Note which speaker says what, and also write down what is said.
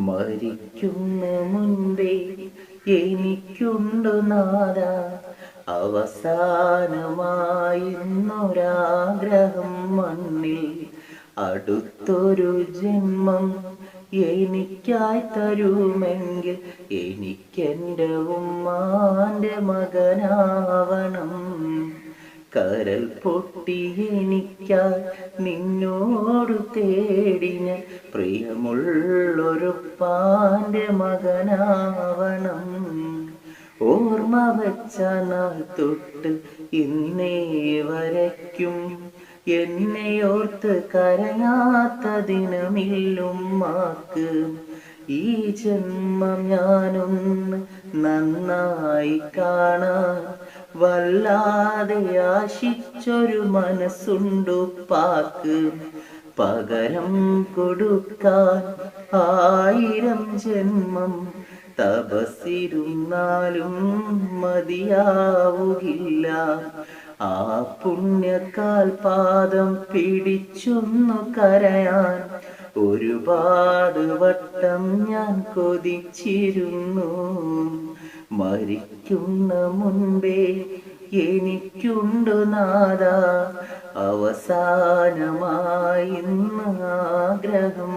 Speaker 1: മരിക്കുന്ന മുൻപേ എനിക്കുണ്ടു നാദ അവസാനമായിന്നൊരാഗ്രഹം മണ്ണിൽ അടുത്തൊരു ജന്മം എനിക്കായി തരുമെങ്കിൽ എനിക്കെൻ്റെ ഉമ്മാൻ്റെ മകനാവണം. കരൽ പൊട്ടി എനിക്കായി നിന്നോടു തേടിന പ്രിയമുള്ളൊരുപ്പാൻ്റെ മകനാവണം. ഓർമ്മ വച്ച നാൾ തൊട്ട് ഇന്നേ വരയ്ക്കും എന്നെ ഓർത്ത് കരയാത്ത ദിനമില്ലുമ്മാക്ക്. ഈ ജന്മം ഞാനൊന്ന് നന്നായി കാണാൻ വല്ലാതെ ആശിച്ചൊരു മനസ്സുണ്ടുപ്പാക്ക്. പകരം കൊടുക്കാൻ 1000 ജന്മം തപസ്സിരുന്നാലും മതിയാവുകില്ല. ആ പുണ്യക്കാൽ പാദം പിടിച്ചൊന്നു കരയാൻ ഒരുപാട് വട്ടം ഞാൻ കൊതിച്ചിരുന്നു. മരിക്കുന്ന മുൻപേ എനിക്കുണ്ടു നാദ അവസാനമായി ഇന്ന് ആഗ്രഹം